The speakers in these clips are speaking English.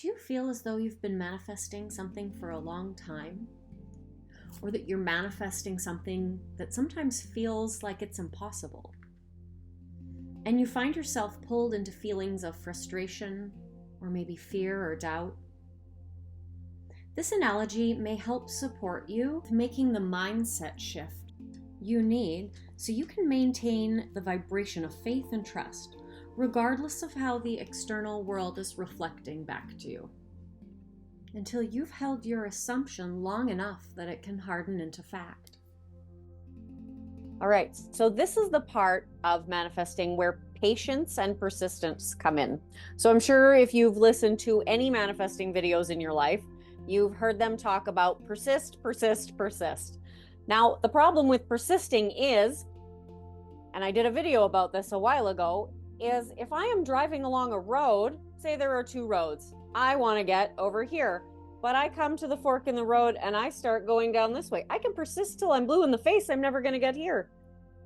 Do you feel as though you've been manifesting something for a long time? Or that you're manifesting something that sometimes feels like it's impossible? And you find yourself pulled into feelings of frustration, or maybe fear or doubt? This analogy may help support you with making the mindset shift you need so you can maintain the vibration of faith and trust, regardless of how the external world is reflecting back to you, until you've held your assumption long enough that it can harden into fact. All right, so this is the part of manifesting where patience and persistence come in. So I'm sure if you've listened to any manifesting videos in your life, you've heard them talk about persist, persist, persist. Now, the problem with persisting is, and I did a video about this a while ago, is if I am driving along a road, say there are two roads, I want to get over here, but I come to the fork in the road and I start going down this way. I can persist till I'm blue in the face. I'm never going to get here.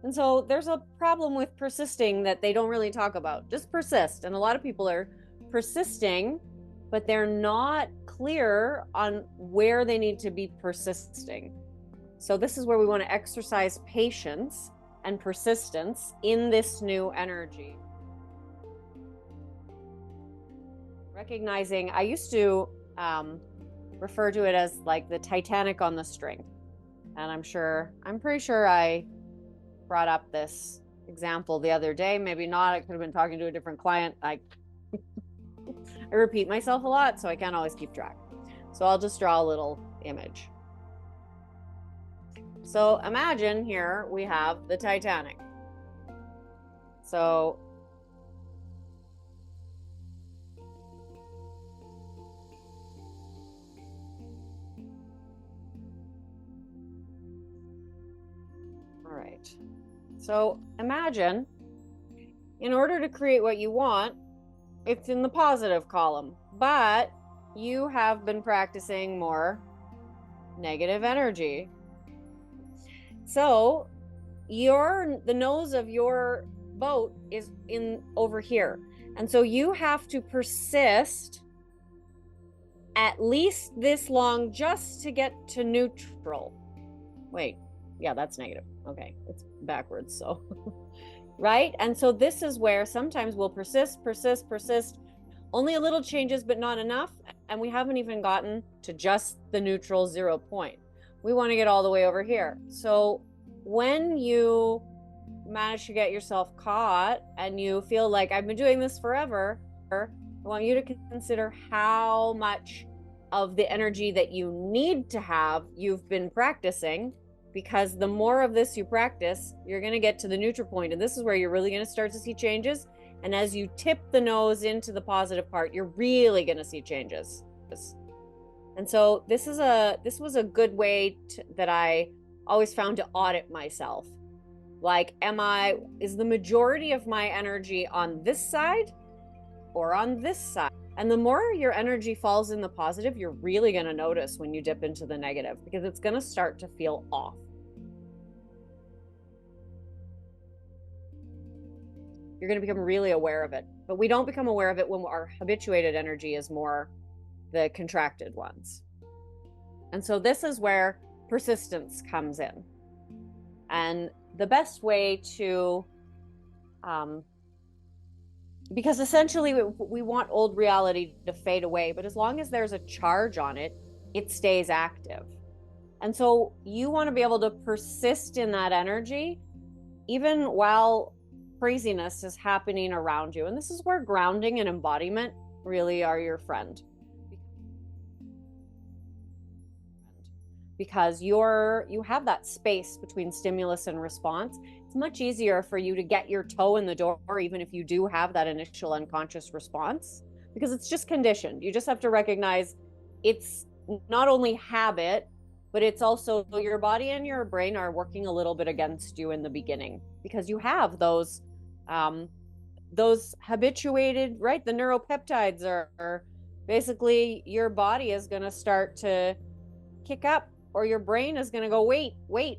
And so there's a problem with persisting that they don't really talk about. Just persist. And a lot of people are persisting, but they're not clear on where they need to be persisting. So this is where we want to exercise patience and persistence in this new energy. Recognizing, I used to refer to it as like the Titanic on the string. And I'm pretty sure I brought up this example the other day. Maybe not, I could have been talking to a different client. I repeat myself a lot, so I can't always keep track. So I'll just draw a little image. So imagine here we have the Titanic. So all right. So imagine, in order to create what you want, it's in the positive column, but you have been practicing more negative energy. So the nose of your boat is in over here. And so you have to persist at least this long just to get to neutral. Wait, yeah, that's negative. Okay, it's backwards, so. Right? And so this is where sometimes we'll persist, only a little changes, but not enough. And we haven't even gotten to just the neutral 0 point. We want to get all the way over here. So when you manage to get yourself caught and you feel like I've been doing this forever, I want you to consider how much of the energy that you need to have you've been practicing, because the more of this you practice, you're going to get to the neutral point. And this is where you're really going to start to see changes. And as you tip the nose into the positive part, you're really going to see changes. And so this was a good way that I always found to audit myself. Like, is the majority of my energy on this side or on this side? And the more your energy falls in the positive, you're really going to notice when you dip into the negative, because it's going to start to feel off. You're going to become really aware of it. But we don't become aware of it when our habituated energy is more the contracted ones. And so this is where persistence comes in. And the best way to, because essentially we want old reality to fade away, but as long as there's a charge on it, it stays active. And so you want to be able to persist in that energy, even while craziness is happening around you. And this is where grounding and embodiment really are your friend. Because you have that space between stimulus and response. It's much easier for you to get your toe in the door, even if you do have that initial unconscious response, because it's just conditioned. You just have to recognize it's not only habit, but it's also your body and your brain are working a little bit against you in the beginning, because you have those habituated, right? The neuropeptides are basically, your body is going to start to kick up, or your brain is going to go, wait,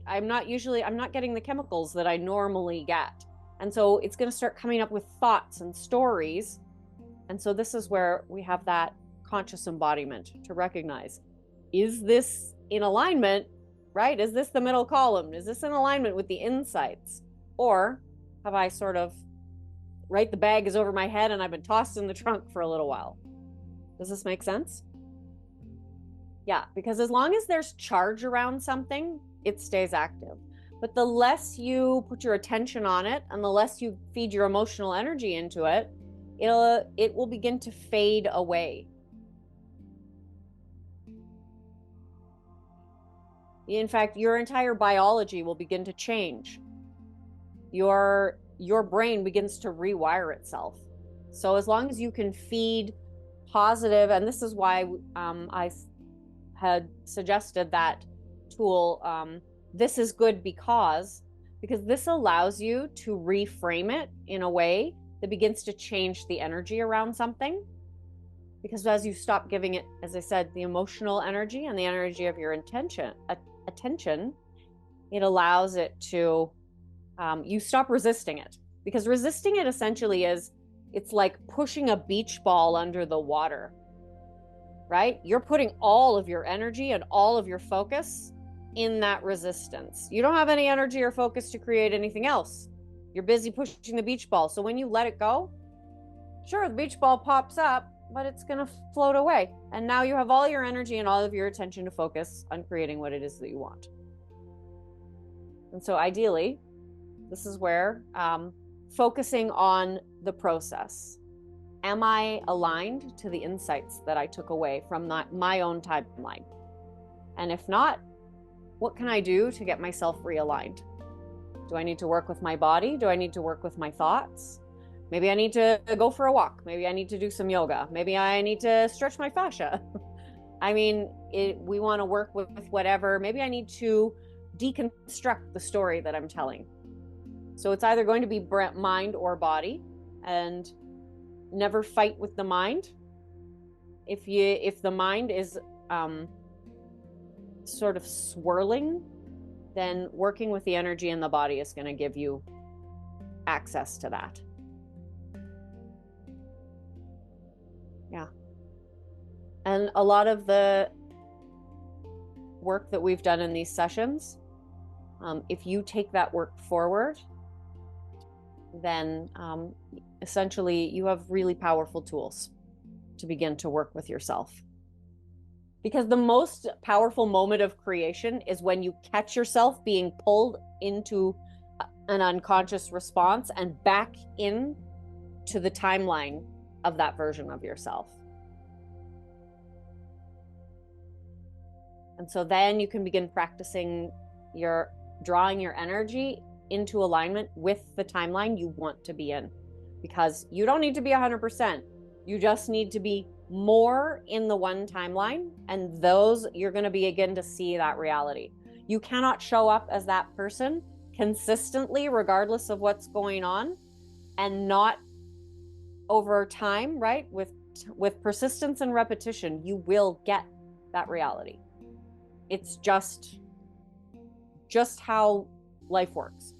I'm not getting the chemicals that I normally get. And so it's going to start coming up with thoughts and stories. And so this is where we have that conscious embodiment to recognize, is this in alignment, right? Is this the middle column? Is this in alignment with the insights? Or have I sort of, right, the bag is over my head and I've been tossed in the trunk for a little while? Does this make sense? Yeah, because as long as there's charge around something, it stays active. But the less you put your attention on it and the less you feed your emotional energy into it, it will begin to fade away. In fact, your entire biology will begin to change. Your brain begins to rewire itself. So as long as you can feed positive, and this is why I had suggested that tool, this is good because this allows you to reframe it in a way that begins to change the energy around something. Because as you stop giving it, as I said, the emotional energy and the energy of your attention, it allows it to, you stop resisting it. Because resisting it essentially it's like pushing a beach ball under the water, right? You're putting all of your energy and all of your focus in that resistance. You don't have any energy or focus to create anything else. You're busy pushing the beach ball. So when you let it go, sure, the beach ball pops up, but it's going to float away. And now you have all your energy and all of your attention to focus on creating what it is that you want. And so ideally, this is where focusing on the process. Am I aligned to the insights that I took away from my own timeline? And if not, what can I do to get myself realigned? Do I need to work with my body? Do I need to work with my thoughts? Maybe I need to go for a walk. Maybe I need to do some yoga. Maybe I need to stretch my fascia. I mean, we want to work with whatever. Maybe I need to deconstruct the story that I'm telling. So it's either going to be mind or body, and never fight with the mind. If the mind is sort of swirling, then working with the energy in the body is going to give you access to that. Yeah. And a lot of the work that we've done in these sessions, if you take that work forward, then essentially you have really powerful tools to begin to work with yourself. Because the most powerful moment of creation is when you catch yourself being pulled into an unconscious response and back in to the timeline of that version of yourself. And so then you can begin practicing drawing your energy into alignment with the timeline you want to be in. Because you don't need to be 100%. You just need to be more in the one timeline, and those you're going to begin to see that reality. You cannot show up as that person consistently, regardless of what's going on, and not over time, right? With persistence and repetition, you will get that reality. It's just how life works.